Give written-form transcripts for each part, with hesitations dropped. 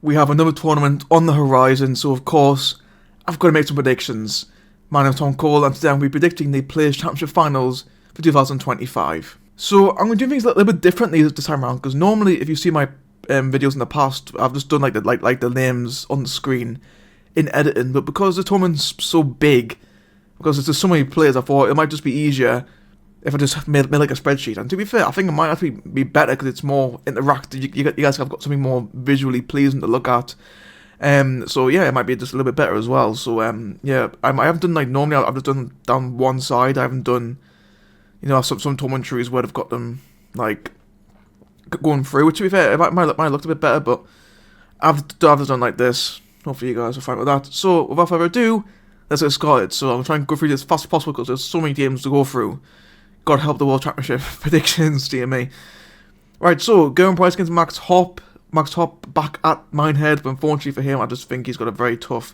we have another tournament on the horizon, so of course, I've got to make some predictions. My name is Tom Cole, and today I'm going to be predicting the Players' Championship Finals for 2025. So, I'm going to do things a little bit differently this time around, because normally, if you see my videos in the past, I've just done like the names on the screen in editing, but because the tournament's so big, because there's so many players, I thought it might just be easier if I just made like a spreadsheet. And to be fair, I think it might actually be better because it's more interactive. You guys have got something more visually pleasing to look at. So yeah, it might be just a little bit better as well. So yeah, I haven't done like normally. I've just done down one side. I haven't done, some tournament trees where I've got them like going through. Which to be fair, it might look a bit better, but I've just done like this. Hopefully you guys are fine with that. So without further ado, let's get started. So I'm trying to go through this as fast as possible because there's so many games to go through. God help the World Championship predictions, dear me. Right, so Gerwyn Price against Max Hopp. Max Hopp back at Minehead, but unfortunately for him, I just think he's got a very tough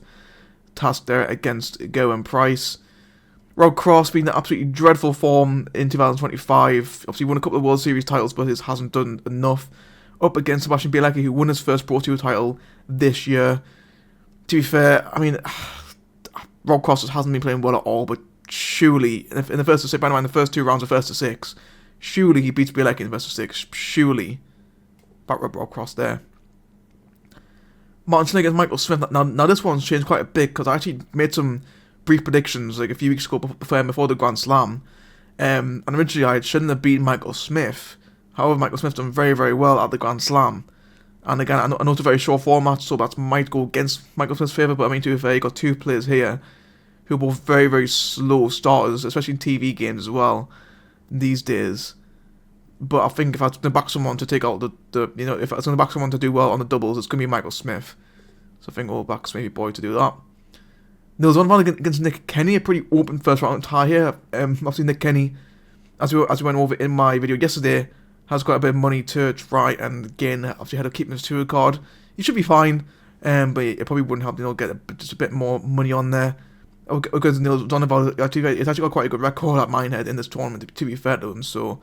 task there against Gerwyn Price. Rob Cross being in absolutely dreadful form in 2025. Obviously won a couple of World Series titles, but he hasn't done enough. Up against Sebastian Bielacki, who won his first Pro Tour title this year. To be fair, I mean, Rob Cross hasn't been playing well at all, but surely, in the first to six, by the way, in the first two rounds of first to six, surely he beats Bielacki in the first to six. Surely. Back Rob Cross there. Martin Schindler against Michael Smith. Now this one's changed quite a bit because I actually made some brief predictions like a few weeks ago before the Grand Slam. And originally I had Schindler beat Michael Smith. However, Michael Smith done very, very well at the Grand Slam. And again, I know it's a very short format, so that might go against Michael Smith's favour, but I mean, to be fair, you got two players here who are both very, very slow starters, especially in TV games as well, these days. But I think if I was going to back someone to take out if I was going to back someone to do well on the doubles, it's going to be Michael Smith. So I think we'll back Smithy Boy to do that. There was one round against Nick Kenny, a pretty open first round tie here. Obviously Nick Kenny, as we went over in my video yesterday, has got a bit of money to try and gain. Obviously had to keep his tour card. He should be fine, but it probably wouldn't help get just a bit more money on there. Because Neil Donovan, it's actually got quite a good record at Minehead in this tournament, to be fair to him. So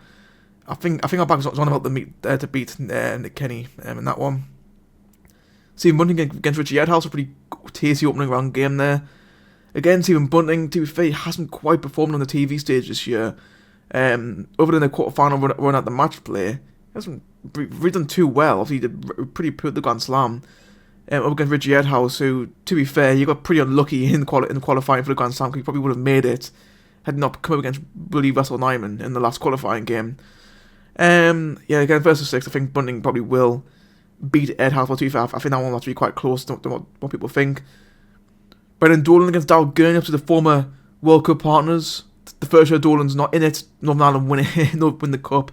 I think I'll back Donovan to beat Nick Kenny in that one. Stephen Bunting against Richie Edhouse, a pretty tasty opening round game there. Again, Stephen Bunting, to be fair, he hasn't quite performed on the TV stage this year. Other than the quarterfinal run at the match play, he hasn't really done too well. Obviously, he did pretty poor at the Grand Slam. Up against Richie Edhouse, who, to be fair, he got pretty unlucky in qualifying for the Grand Slam, because he probably would have made it had not come up against Willie Russell Nyman in the last qualifying game. Yeah, again, versus 6, I think Bunting probably will beat Edhouse, but to be fair, I think that one will have to be quite close to what people think. Brendan Dolan against Darrell Gurney, up to the former World Cup partners. The first year Dolan's not in it, Northern Ireland win the cup.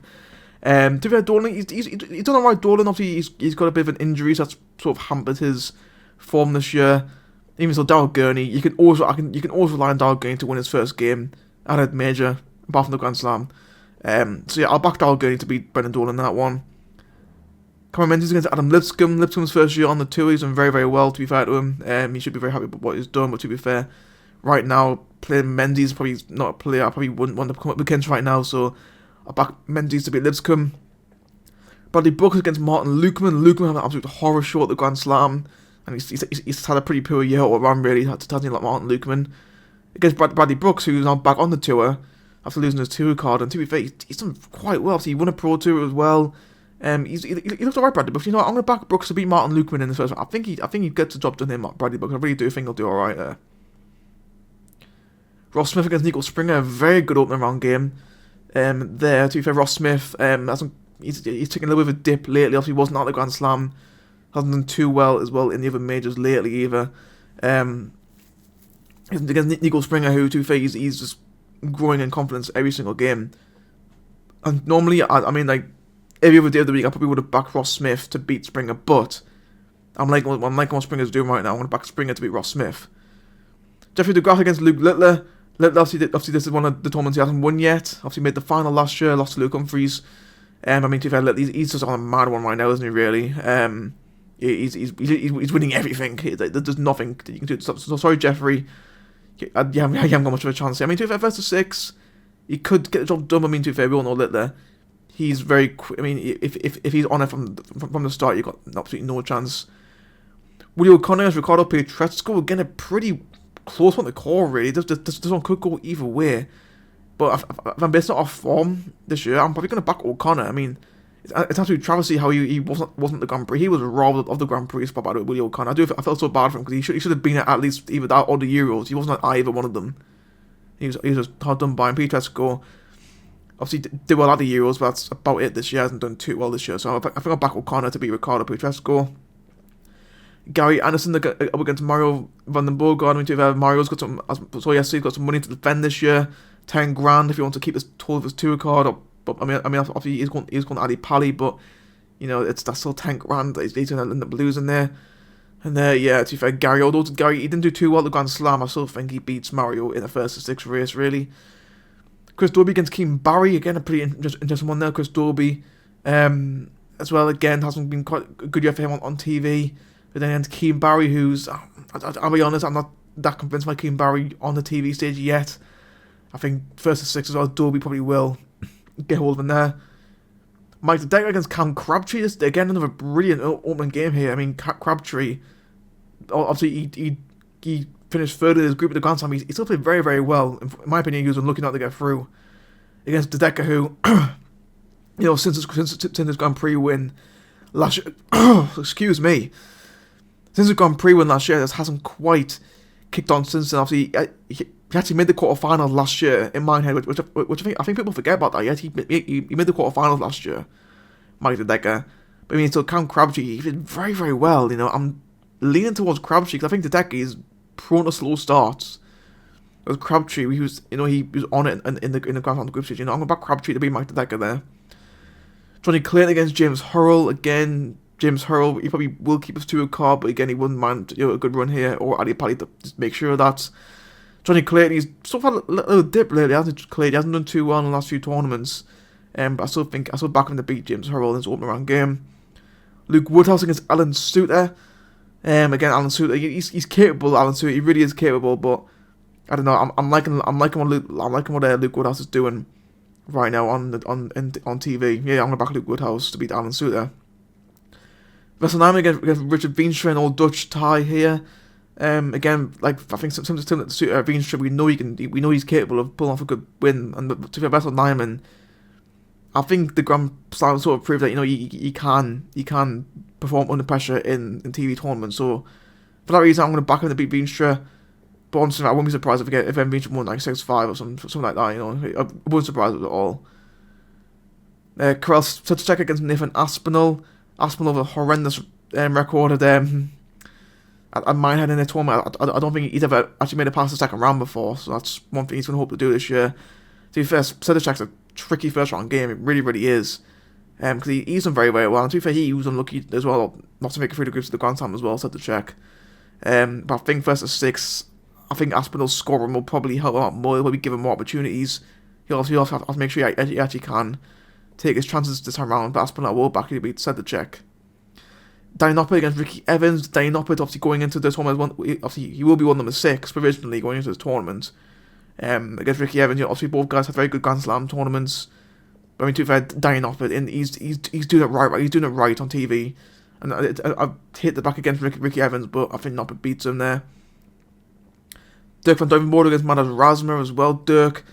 To be fair, Dolan, he's done alright. Dolan, obviously, he's got a bit of an injury, so that's sort of hampered his form this year. Even so, Darrell Gurney, you can always rely on Darrell Gurney to win his first game at a major, apart from the Grand Slam. So yeah, I'll back Darrell Gurney to beat Brendan Dolan in that one. Cameron Menzies against Adam Lipscomb. Lipscomb's first year on the tour, he's done very, very well, to be fair to him. He should be very happy with what he's done, but to be fair, right now, playing Menzies is probably not a player I probably wouldn't want to come up against right now, so I'll back Menzies to beat Lipscomb. Bradley Brooks against Martin Lukeman. Lukeman had an absolute horror show at the Grand Slam, and he's had a pretty poor year all around, really, to like Martin Lukeman. Against Bradley Brooks, who's now back on the tour after losing his tour card, and to be fair, he's done quite well. So he won a Pro Tour as well. He looks alright, Bradley Brooks. I'm going to back Brooks to beat Martin Lukeman in the first round. I think he gets the job done here, Bradley Brooks. I really do think he'll do alright there. Ross Smith against Niko Springer, a very good opening round game. There, to be fair, Ross Smith, he's taken a little bit of a dip lately. Obviously, he wasn't at the Grand Slam. Hasn't done too well as well in the other majors lately either. Against Niko Springer, who, to be fair, he's just growing in confidence every single game. And normally, I mean, like, every other day of the week, I probably would have backed Ross Smith to beat Springer, but I'm liking what Springer's doing right now. I want to back Springer to beat Ross Smith. Jeffrey DeGraff against Luke Littler. Littler, obviously, this is one of the tournaments he hasn't won yet. Obviously, made the final last year, lost to Luke Humphries. I mean, to be fair, he's just on a mad one right now, isn't he, really? He's winning everything. There's nothing that you can do. So sorry, Jeffrey. You haven't got much of a chance. I mean, to be fair, first to 6, he could get the job done. I mean, to be fair, we all know Littler. He's very quick. I mean, if he's on it from the start, you've got absolutely no chance Woody O'Connor against Ricardo Pietrezco. Again, a pretty close one to call, really. This one could go either way. But if I'm based off form this year, I'm probably going to back O'Connor. I mean, it's absolutely travesty how he wasn't the Grand Prix. He was robbed of the Grand Prix spot by Willie O'Connor. I felt so bad for him because he should have been at least either that or the Euros. He wasn't at either one of them. He was just hard done by. And Pietrezco obviously did well at the Euros, but that's about it this year. Hasn't done too well this year. So I think I'll back O'Connor to beat Ricardo Pietrezco. Gary Anderson up against Mario van den Borg. I mean, Mario's got some, as I saw yesterday, he's got some money to defend this year. 10 grand if you want to keep this total of his tour card. But I mean, obviously he's going to Adi Pally, but you know that's still 10 grand. He's going to end up losing there. And yeah, to be fair, Gary, although Gary he didn't do too well at the Grand Slam, I still think he beats Mario in the first of 6 race really. Chris Dobey against Keem Barry, again a pretty interesting one there. Chris Dobey, as well, again hasn't been quite a good year for him on TV. But then against Keem Barry, who's I'll be honest, I'm not that convinced by Keem Barry on the TV stage yet. I think first of 6 as well, Dobey probably will get hold of him there. Mike the Decker against Cam Crabtree, this again another brilliant opening game here. I mean, Crabtree, obviously he finished third in his group at the Grand Slam. He still played very, very well. In my opinion, he was unlucky not to get through against the Decker, who, you know, since his Grand Prix win last year, excuse me, since his Grand Prix win last year, this hasn't quite kicked on since then. Obviously, he actually made the quarterfinals last year in my head, which I think people forget about that. Yet he made the quarterfinals last year, Mike the Decker. But I mean, so Cam Crabtree, he did very, very well. You know, I'm leaning towards Crabtree because I think the Decker is prone to slow starts. Whereas Crabtree, he was on it in the Grand Final group stage. You know, I'm going to back Crabtree to be Mike the Decker there. Johnny Clayton against James Hurrell. Again, James Hurrell, he probably will keep us to a car, but again, he wouldn't mind a good run here, or Adi Pally to just make sure of that. Johnny Clayton, he's sort of had a little dip lately, hasn't he? He hasn't done too well in the last few tournaments. But I still back him to beat James Hurrell in his opening round game. Luke Woodhouse against Alan Suter. Again, Alan Suter, he's capable. Alan Suter, he really is capable. But I don't know. I'm liking what Luke Woodhouse is doing right now on TV. Yeah, I'm gonna back Luke Woodhouse to beat Alan Suter. Vesselheim against Richard Veenstra, an old Dutch tie here. Again, like I think similar to Veenstra, we know he's capable of pulling off a good win. And to be better Nyman, I think the Grand Slam sort of proved that he can perform under pressure in TV tournaments. So for that reason, I'm going to back him to beat Veenstra. But honestly, I wouldn't be surprised if Veenstra won like 6-5 or something like that. You know, I wouldn't surprise at all. Karel Sutchek against Nathan Aspinall. Aspinall with a horrendous record of them. At my head in the tournament, I don't think he's ever actually made it past the second round before, so that's one thing he's going to hope to do this year. To be fair, Sedlacek's a tricky first round game, it really, really is. Because he's done very, very well, and to be fair, he was unlucky as well, not to make it through the groups of the Grand Slam as well, Sedlacek. But I think first of 6, I think Aspinall's scoring will probably help a lot more, he'll probably give him more opportunities. He'll also have to make sure he actually can take his chances this time around, but Aspinall will back to beat Sedlacek. Danny Noppert against Ricky Evans. Danny Noppert obviously going into this tournament, obviously he will be number 6 provisionally going into this tournament. Against Ricky Evans, obviously both guys have very good Grand Slam tournaments. But I mean, to be fair, Danny Noppert, he's doing it right. He's doing it right on TV. And I've hit the back against Ricky Evans, but I think Noppert beats him there. Dirk van Duivenbode against Madas Razma as well. Dirk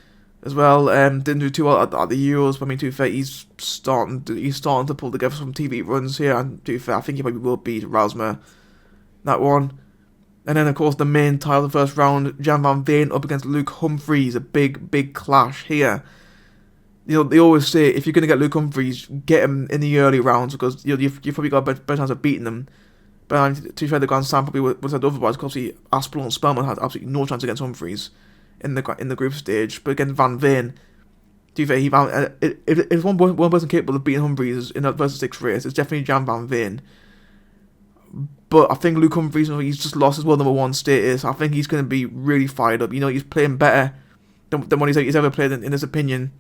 as well didn't do too well at the Euros, but I mean, to be fair, he's starting to pull together some TV runs here, and to be fair, I think he probably will beat Razma that one. And then of course the main title of the first round, Jan van Veen up against Luke Humphries, a big clash here. You know, they always say if you're gonna get Luke Humphries, get him in the early rounds because you've probably got a better chance of beating them. But to be fair, the Grand Slam probably was said otherwise because obviously Aspinall and Spellman had absolutely no chance against Humphries in the group stage. But against Van Veen, to be fair, if one person capable of beating Humphries in that versus 6 race, it's definitely Jan van Veen. But I think Luke Humphries, he's just lost his world number 1 status. I think he's going to be really fired up. You know, he's playing better than what he's ever played in his opinion.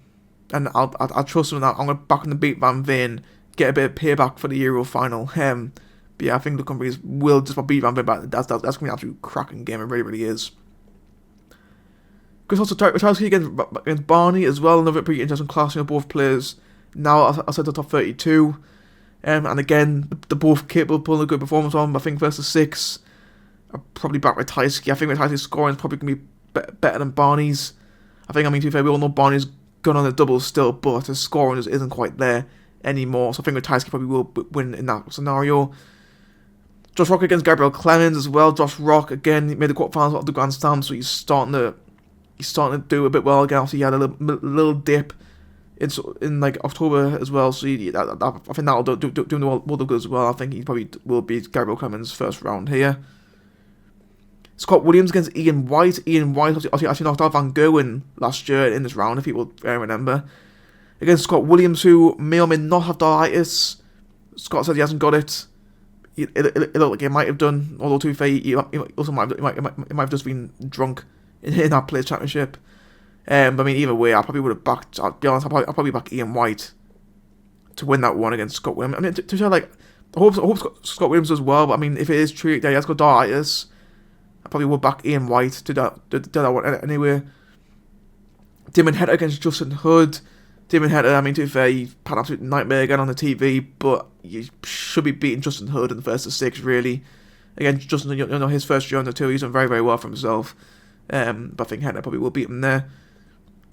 And I'll trust him in that. I'm going to back him to beat Van Veen, get a bit of payback for the Euro final. But yeah, I think Luke Humphries will just beat Van Veen, but that's going to be an absolute cracking game. It really, really is. Chris Ostrowski against Barney as well. Another pretty interesting clash. You know, both players now outside the top 32. And again, they're both capable of pulling a good performance on. But I think versus 6, I'll probably back Ratajski. I think Ratajski's scoring is probably going to be better than Barney's. I think, to be fair, we all know Barney's gone on the doubles still, but his scoring just isn't quite there anymore. So I think Ratajski probably will win in that scenario. Josh Rock against Gabriel Clemens as well. Josh Rock, again, he made the quarterfinals of the Grand Slam, so he's starting to do a bit well again. Obviously, he had a little dip in like October as well, so I think that'll do him the world of good as well. I think he probably will beat Gabriel Clemens first round here. Scott Williams against Ian White. Ian White obviously actually knocked out Van Gerwen last year in this round, if people remember. Against Scott Williams, who may or may not have diabetes. Scott said he hasn't got it. It looked like he might have done, although to be fair, he also might have just been drunk in that Players Championship. But I mean, either way, I probably would have backed. I'll be honest, I'll probably back Ian White to win that one against Scott Williams. I mean, to say like, I hope Scott Williams does well. But I mean, if it is true that he has got diabetes, I probably would back Ian White to that one anyway. Damon Heta against Justin Hood. Damon Heta, I mean, to be fair, he had an absolute nightmare again on the TV, but you should be beating Justin Hood in the first of 6, really. Again, Justin, his first year on the tour, he's done very, very well for himself. But I think Heta probably will beat him there.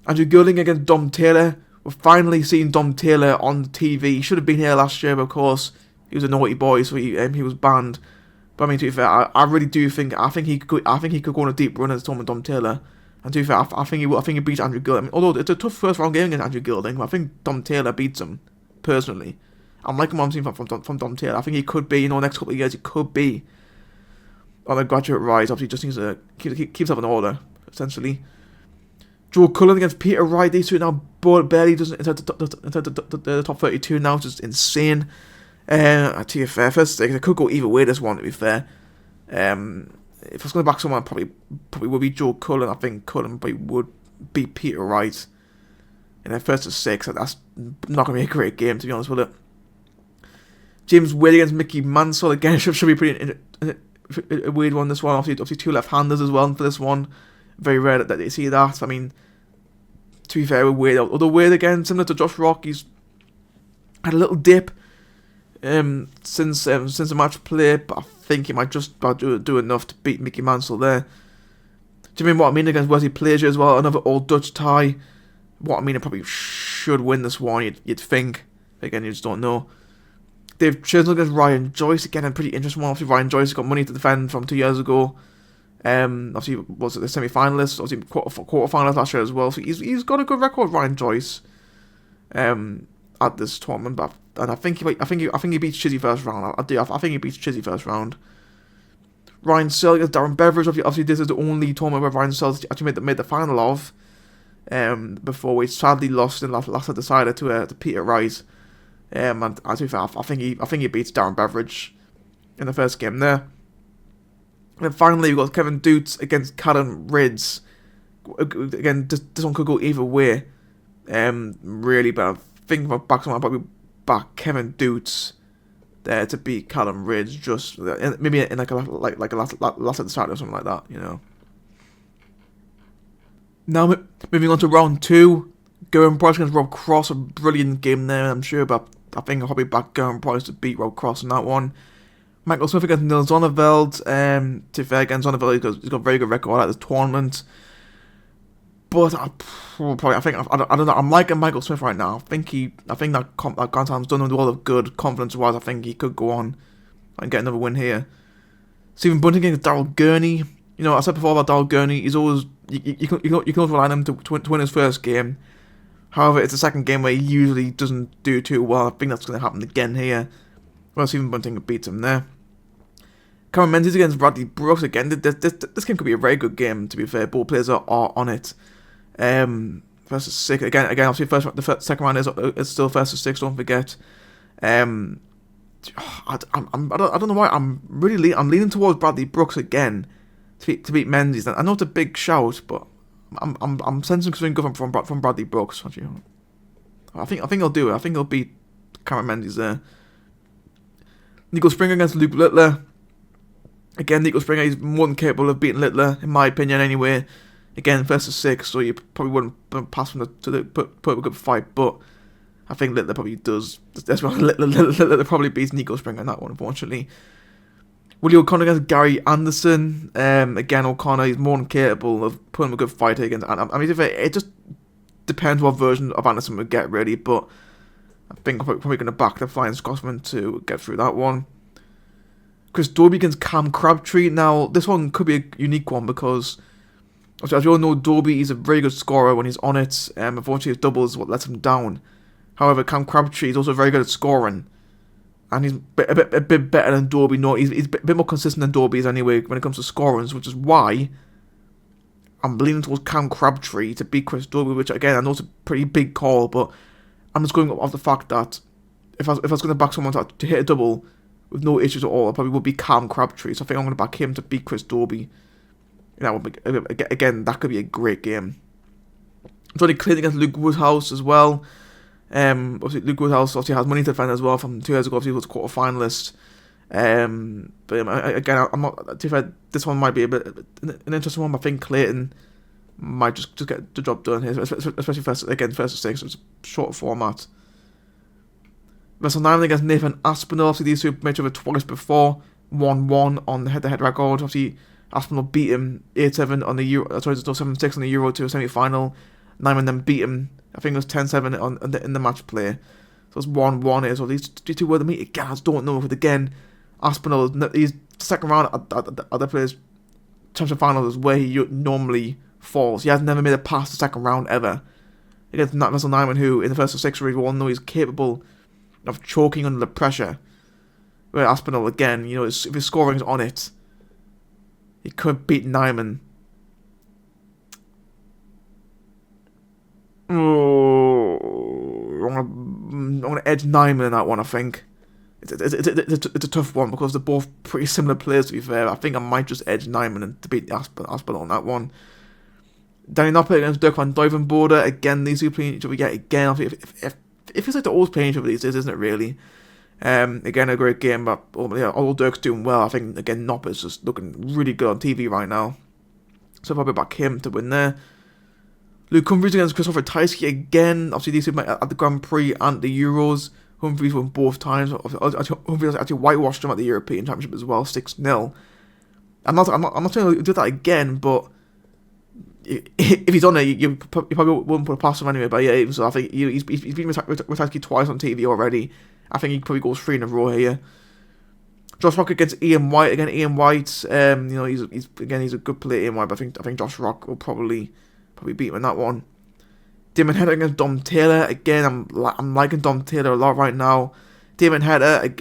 Andrew Goulding against Dom Taylor. We're finally seeing Dom Taylor on TV. He should have been here last year, but of course, he was a naughty boy, so he was banned. But I mean, to be fair, I really do think he could go on a deep run as Dom Taylor. And to be fair, I think he beats Andrew Goulding. I mean, although it's a tough first round game against Andrew Goulding, but I think Dom Taylor beats him personally. I'm liking what I'm seeing from Dom Taylor. I think he could be, next couple of years, he could be on a graduate rise. Obviously, just needs to keep himself in order, essentially. Joe Cullen against Peter Wright. These two now barely doesn't enter the top 32 now, which is insane. To be fair, first it could go either way. This one, to be fair. If I was going to back someone, probably would be Joe Cullen. I think Cullen probably would beat Peter Wright in their first of 6. That's not going to be a great game, to be honest with it. James Wade against Mickey Mansell. Again, should be pretty a weird one, this one. Obviously two left-handers as well for this one. Very rare that they see that. I mean, to be fair with Wade, although Wade, again, similar to Josh Rock, he's had a little dip since the match play, but I think he might just about do enough to beat Mickey Mansell there. Do you mean what I mean against Wesley Plazier as well? Another old Dutch tie. What I mean, it probably should win this one, you'd think. Again, you just don't know. Dave Chisholm against Ryan Joyce. Again, a pretty interesting one. Obviously, Ryan Joyce got money to defend from 2 years ago. Obviously, was the semi-finalist. Obviously, quarter-finalist last year as well. So he's got a good record, Ryan Joyce, at this tournament. And I think he beats Chizzy first round. I think he beats Chizzy first round. Ryan Searle against Darren Beveridge. Obviously, this is the only tournament where Ryan Searle actually made the final of. Before we sadly lost in last decider to Peter Wright. And as we found, I think he beats Darren Beveridge in the first game there. And then finally, we've got Kevin Dutz against Callum Rids. Again, this one could go either way, really, but I think my back someone, I'll probably back Kevin Dutz there to beat Callum Rids, just maybe in like a last at the start or something like that, Now moving on to round 2, Gerwyn Price against Rob Cross, a brilliant game there, I'm sure, but I think I'll probably back Gerwyn Price to beat Rob Cross in that one. Michael Smith against Nils Zonneveld. To be fair, against Zonneveld, he's got a very good record at this tournament. But I don't know. I'm liking Michael Smith right now. I think that Grand Slam's done him a lot of good confidence-wise. I think he could go on and get another win here. Stephen Bunting against Daryl Gurney. I said before about Daryl Gurney. He's always you can always rely on him to win his first game. However, it's the second game where he usually doesn't do too well. I think that's going to happen again here. Well, Stephen Bunting beats him there. Cameron Menzies against Bradley Brooks. Again, this game could be a very good game, to be fair. Both players are on it. First to 6. Again, obviously, the second round is still first to 6, don't forget. I don't know why. I'm leaning towards Bradley Brooks again to beat Menzies. I know it's a big shout, but I'm sensing something good from Bradley Brooks. Actually, I think he'll do it. I think he'll beat Cameron Menzies there. Niko Springer against Luke Littler. Again, Niko Springer is more than capable of beating Littler, in my opinion, anyway. Again, first to 6, so you probably wouldn't pass him to put up a good fight. But I think Littler probably does. That's why Littler probably beats Niko Springer in that one, unfortunately. Willie O'Connor against Gary Anderson. Again, O'Connor is more than capable of putting a good fight against. I mean, it just depends what version of Anderson we get, really. But I think I'm probably going to back the Flying Scotsman to get through that one. Chris Dobie against Cam Crabtree. Now, this one could be a unique one because, as you all know, Dobie is a very good scorer when he's on it. Unfortunately, his doubles is what lets him down. However, Cam Crabtree is also very good at scoring. And he's a bit better than Dobie. No, he's a bit more consistent than Dobie is anyway when it comes to scoring, which is why I'm leaning towards Cam Crabtree to beat Chris Dobie, which, again, I know it's a pretty big call, but I'm just going off the fact that if I was going to back someone to hit a double with no issues at all, it probably would be Cam Crabtree. So I think I'm going to back him to beat Chris Dobie. That would be, again, that could be a great game. Johnny Clinton against Luke Woodhouse as well. Obviously, Luke Woodhouse obviously has money to defend as well from 2 years ago. Obviously, he was quarter-finalist. But again, I'm not. To be fair, this one might be a bit an interesting one. But I think Clayton might just get the job done here, especially first to 6. It's a short format. WrestleNine against Nathan Aspinall. Obviously, these two met each other twice before. 1-1 on the head-to-head record. Obviously, Aspinall beat him 8-7 on the Euro. Sorry, 7-6 on the Euro to a semi-final. Nyman then beat him. I think it was 10-7 in the match play. So it's 1-1 here. So these two were the meet again. I just don't know. But again, Aspinall, he's second round at other players' championship finals is where he normally falls. He has never made it past the second round ever. Against Russell Nyman, who in the first of 6 we all know he's capable of choking under the pressure. Where Aspinall, again, if his scoring is on it, he could beat Nyman. I'm gonna edge Nyman in that one. I think it's a tough one because they're both pretty similar players. To be fair, I think I might just edge Nyman to beat Aspinall on that one. Danny Noppert against Dirk van Duivenbode. Again, these two playing each other yet again. If it's like they're always playing each other these days, isn't it really? Again, a great game, but although Dirk's doing well, I think again Noppert's just looking really good on TV right now. So probably back him to win there. Luke Humphries against Christopher Tyskie again. Obviously, these two met at the Grand Prix and the Euros. Humphries won both times. Humphries actually whitewashed him at the European Championship as well, 6-0. I'm not saying he'll do that again, but if he's on there, you probably wouldn't put it past him anyway. But yeah, so I think he's been with Tyskie twice on TV already. I think he probably goes 3 in a row here. Josh Rock against Ian White. Again, Ian White, he's a good player, Ian White, but I think Josh Rock will probably beat him in that one. Damon Hedder against Dom Taylor. Again, I'm liking Dom Taylor a lot right now. Damon Hedder,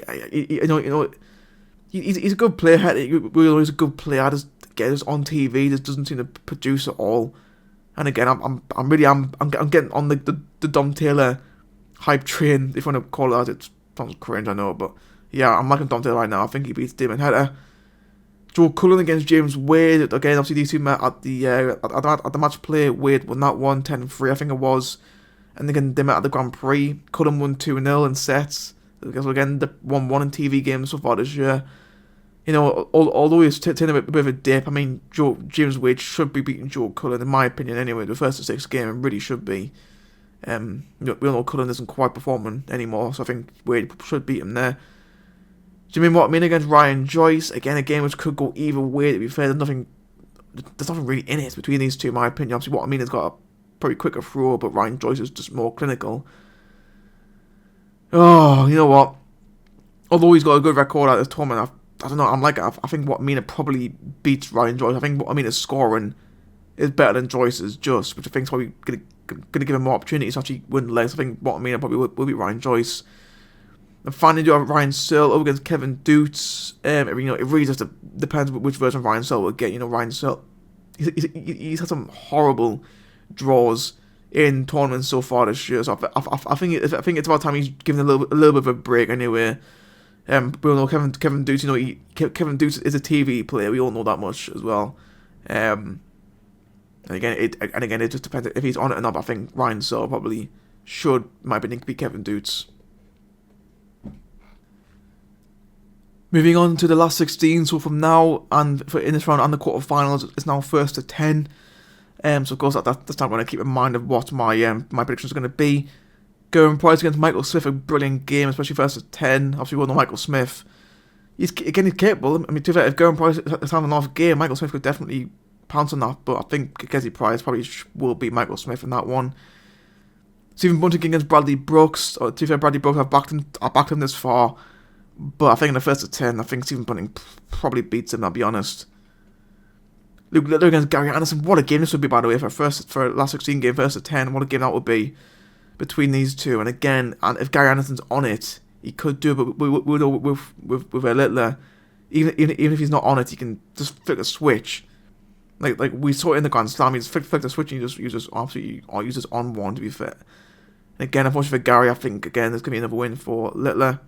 he's a good player. He's a good player. Just on TV, just doesn't seem to produce at all. And again, I'm getting on the Dom Taylor hype train, if you want to call it that. It sounds cringe, I know, but yeah, I'm liking Dom Taylor right now. I think he beats Damon Hedder. Joe Cullen against James Wade. Again, obviously these two met at the match play. Wade won that one, 10-3, I think it was. And again, they met at the Grand Prix. Cullen won 2-0 in sets. So again, the 1-1 in TV games so far this year. Although he's taken a bit of a dip, I mean, James Wade should be beating Joe Cullen, in my opinion, anyway. The first of 6 game, it really should be. We all know Cullen isn't quite performing anymore, so I think Wade should beat him there. Jimmy Mortman against Ryan Joyce. Again, a game which could go either way, to be fair. There's nothing really in it between these two, in my opinion. Obviously, Mortman has got a probably quicker throw, but Ryan Joyce is just more clinical. Oh, you know what? Although he's got a good record at this tournament, I don't know, I think Mortman probably beats Ryan Joyce. I think Mortman's scoring is better than Joyce's just, which I think is probably going to give him more opportunities to actually win legs. I think Mortman probably will beat Ryan Joyce. And finally, you have Ryan Searle over against Kevin Dutz. It really just depends which version of Ryan Searle we'll get. Ryan Searle, he's had some horrible draws in tournaments so far this year. So I think it's about time he's given a little bit of a break anyway. We all know Kevin Dutz. Kevin Dutz is a TV player. We all know that much as well. And again, it just depends if he's on it or not. But I think Ryan Searle probably might be Kevin Dutz. Moving on to the last 16, so from now and in this round and the quarterfinals, it's now 1st to 10. So of course that's not going to keep in mind of what my predictions are going to be. Gerwyn Price against Michael Smith, a brilliant game, especially first to 10. Obviously, we all know Michael Smith. He's capable. I mean, to be fair, if Gerwyn Price is having an off game, Michael Smith could definitely pounce on that. But I think Gerwyn Price probably will beat Michael Smith in that one. Stephen Bunting against Bradley Brooks. To be fair, Bradley Brooks, I backed him this far. But I think in the first to 10, I think Stephen Bunting probably beats him, I'll be honest. Luke Littler against Gary Anderson. What a game this would be, by the way, for last 16 game, first to 10. What a game that would be between these two. And again, if Gary Anderson's on it, he could do it, but with Littler, even if he's not on it, he can just flick a switch. Like we saw it in the Grand Slam, he just flick the switch and he just uses on one, to be fair. And again, unfortunately for Gary, I think again there's gonna be another win for Littler.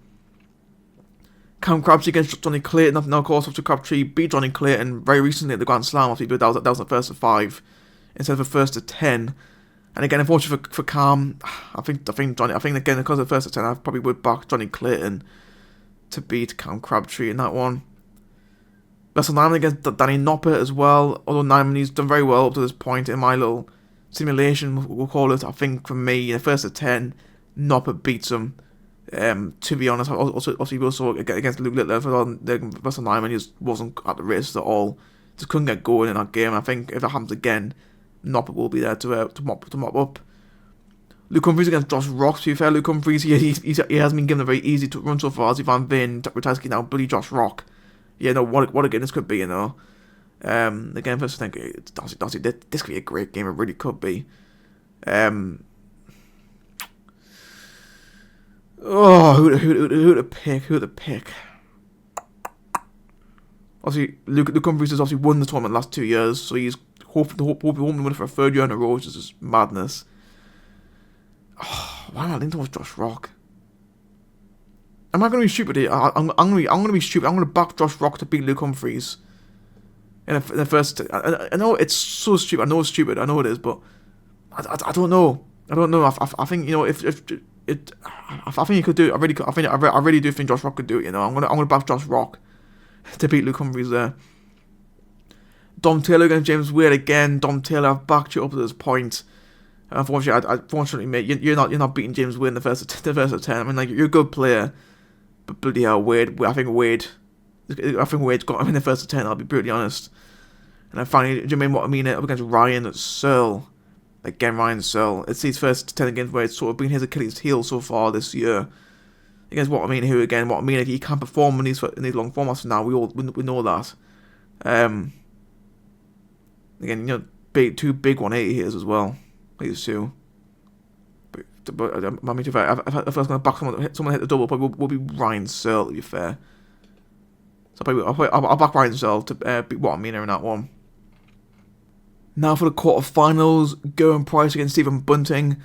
Cam Crabtree against Johnny Clayton. Now, of course, after Crabtree beat Johnny Clayton very recently at the Grand Slam. After that was the first to 5 instead of the first to 10. And again, unfortunately for Cam, I think again because of the first to 10, I probably would back Johnny Clayton to beat Cam Crabtree in that one. Russell Nyman against Danny Noppert as well. Although Nyman, he's done very well up to this point in my little simulation, we'll call it. I think for me, in the first to 10, Noppert beats him. To be honest, also against Luke Littler, Russell Nyman just wasn't at the race at all. Just couldn't get going in that game. I think if that happens again, Noppert will be there to mop up. Luke Humphries against Josh Rock. To be fair, Luke Humphries he hasn't been given a very easy run so far. As Van Veen, Ratajski, now bloody Josh Rock. Yeah, no, what a game this could be, you know. Again, first I think this could be a great game. It really could be. Oh, who to pick? Obviously, Luke Humphries has obviously won the tournament the last 2 years, so he's hoping to win it for a third year in a row, which is just madness. Oh, why not lean towards Josh Rock? Am I going to be stupid here? I'm going to be stupid. I'm going to back Josh Rock to beat Luke Humphries in the first. I know it's so stupid. I know it's stupid. I know it is, but I don't know. I think, you know, if I think he could do it. I really do think Josh Rock could do it. You know, I'm gonna back Josh Rock to beat Luke Humphries there. Dom Taylor against James Wade again. Dom Taylor, I've backed you up to this point. Unfortunately, mate, you're not beating James Wade in the first 10. I mean, like, you're a good player, but bloody hell, Wade. I think Wade's got him in the first 10. I'll be brutally honest. And then finally, Jermaine Watamina up against Ryan Searle. Again, Ryan Searle. It's his first 10 games where it's sort of been his Achilles heel so far this year. Against Watamina, who again, Watamina, he can't perform in these long formats now. We know that. Again, you know, two big 180 hitters as well. These two. But I mean, if I was going to back someone hit the double, probably would be Ryan Searle, to be fair. So I'll back Ryan Searle to beat Watamina in that one. Now for the quarterfinals, Gerwyn Price against Stephen Bunting.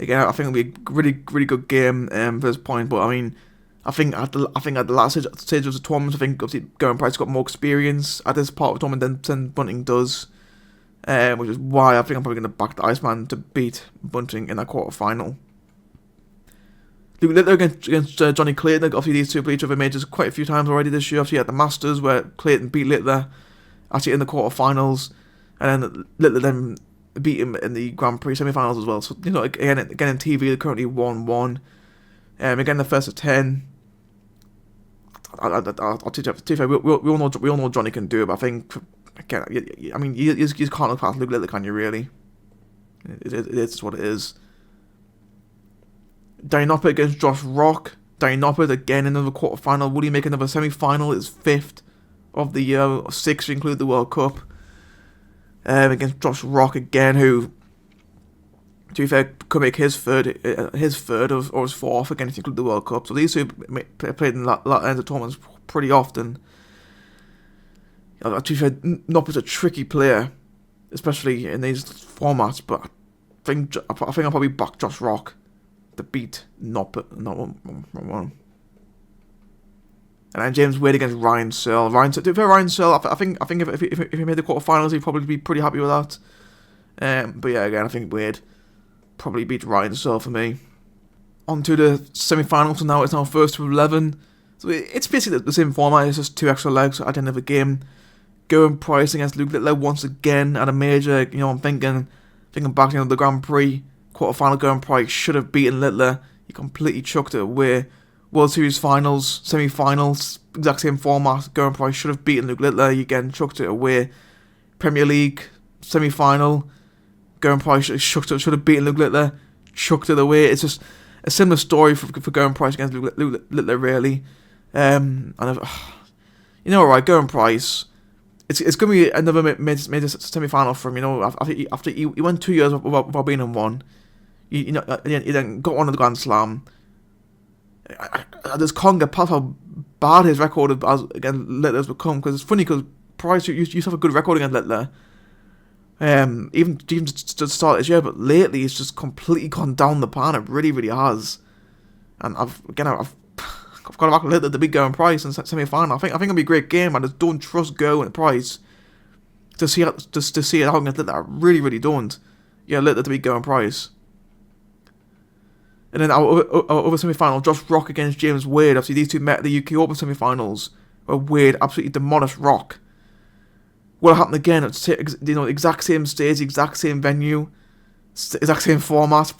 Again, I think it'll be a really, really good game for this point. But I mean, I think at the last stage of the tournament, I think obviously Gerwyn Price got more experience at this part of the tournament than Bunting does, which is why I think I'm probably going to back the Iceman to beat Bunting in that quarterfinal. Luke Littler against Johnny Clayton. Obviously, these two played each other majors quite a few times already this year. Obviously, at the Masters, where Clayton beat Littler actually in the quarterfinals. And then Littler then beat him in the Grand Prix semi-finals as well. So, you know, again in TV, they're currently 1-1. Again, the first of 10. I'll teach you. We all know Johnny can do it, but I think, again, I mean, you can't look past Luke Littler, can you, really? It's what it is. Danny Noppert against Josh Rock. Danny Noppert, again, in another quarterfinal. Will he make another semi-final? His 5th of the year, 6th to include the World Cup. Against Josh Rock again, who, to be fair, could make his third or his 4th again if you include the World Cup. So these two played in that end of tournaments pretty often. To be fair, Nopper's a tricky player, especially in these formats. But I think I'll probably back Josh Rock to beat Noppert in that one. And then James Wade against Ryan Searle. To be fair, Ryan Searle, I think if he made the quarterfinals, he'd probably be pretty happy with that. But yeah, again, I think Wade probably beat Ryan Searle for me. On to the semi-finals, so now it's now first to 11. So it's basically the same format, it's just 2 extra legs at the end of the game. Gerwyn Price against Luke Littler once again at a major. You know, I'm thinking back to the Grand Prix quarterfinal, Gerwyn Price should have beaten Littler. He completely chucked it away. World Series Finals, semi-finals, exact same format. Gerwyn Price should have beaten Luke Littler. He again chucked it away. Premier League semi-final, Gerwyn Price should have beaten Luke Littler. Chucked it away. It's just a similar story for Gerwyn Price against Luke Littler, really. And you know, right, Gerwyn Price. It's going to be another major semi-final for him. You know, after he went 2 years without being in one. You know, he then got one of the Grand Slam. I just can't get past how bad his record against Littler has become. Because it's funny, because Price used to have a good record against Littler. Even to the start of this year, but lately it's just completely gone down the pan. It really, really has. And I've got to back Littler to beat Gerwyn Price in semi-final. I think it'll be a great game. I just don't trust Gerwyn Price to see it out against Littler. I really, really don't. Yeah, Littler to beat Gerwyn Price. And then our semi-final, Josh Rock against James Wade. Obviously, these two met at the UK Open semi-finals, where Wade absolutely demolished Rock. Will it happen again? It's, you know, exact same stage, exact same venue, exact same format,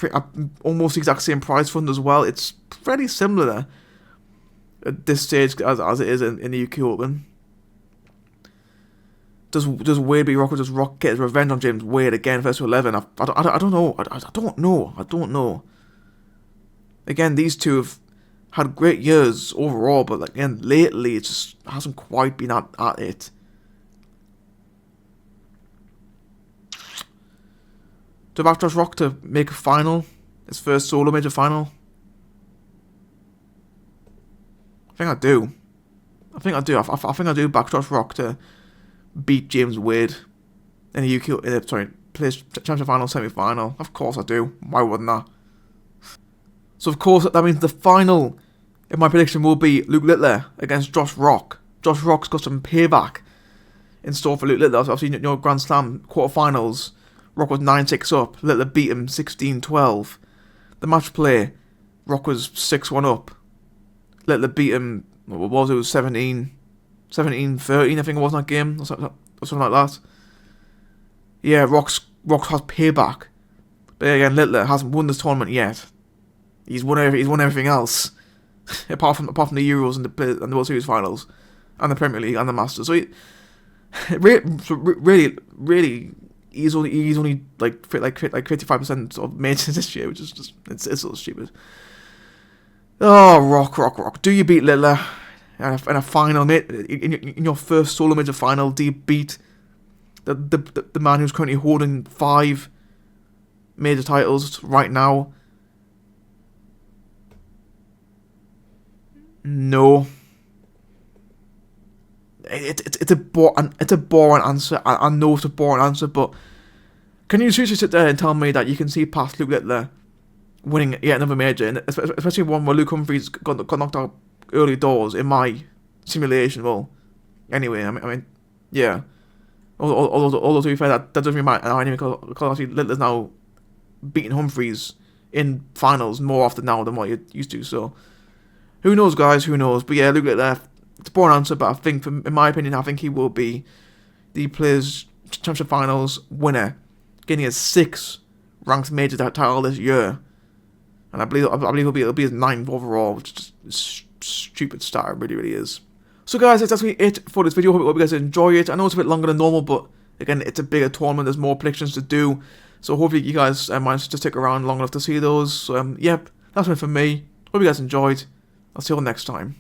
almost exact same prize fund as well. It's pretty similar at this stage as it is in the UK Open. Does Wade beat Rock, or does Rock get his revenge on James Wade again, first to 11? I don't know. I don't know. Again, these two have had great years overall, but again, lately it just hasn't quite been at it. Do I back Josh Rock to make a final? His first solo major final? I think I do. I think I do back Josh Rock to beat James Wade in the UK, plays championship final, semi-final. Of course I do. Why wouldn't I? So of course that means the final in my prediction will be Luke Littler against Josh Rock. Josh Rock's got some payback in store for Luke Littler. Obviously, you know, Grand Slam quarterfinals, Rock was 9-6 up. Littler beat him 16-12. The match play, Rock was 6-1 up. Littler beat him, what was it? It was 17-13, I think it was in that game, or something like that. Yeah, Rock has payback. But again, Littler hasn't won this tournament yet. He's won everything else, apart from the Euros and the World Series Finals, and the Premier League and the Masters. So really, he's only like 55% of majors this year, which is just it's so stupid. Oh, Rock! Do you beat Littler in a final, mate? In your first solo major final, do you beat the man who's currently holding 5 major titles right now? No. It's a boring answer. I know it's a boring answer, but can you seriously sit there and tell me that you can see past Luke Littler winning yet another major, and especially one where Luke Humphries got knocked out early doors in my simulation? Well, anyway, I mean, yeah. Although to be fair, that doesn't really matter anyway, because obviously Littler's now beating Humphries in finals more often now than what he used to. So who knows, guys? Who knows? But yeah, Luke Littler. It's a boring answer, but I think, in my opinion, I think he will be the Players' Championship Finals winner, getting his 6th ranked major title this year, and I believe it'll be his 9th overall, which is just a stupid stat. It really is. So guys, that's actually it for this video. Hope you guys enjoy it. I know it's a bit longer than normal, but again, it's a bigger tournament. There's more predictions to do, so hopefully you guys managed to stick around long enough to see those. So yep, that's it for me. Hope you guys enjoyed. I'll see you all next time.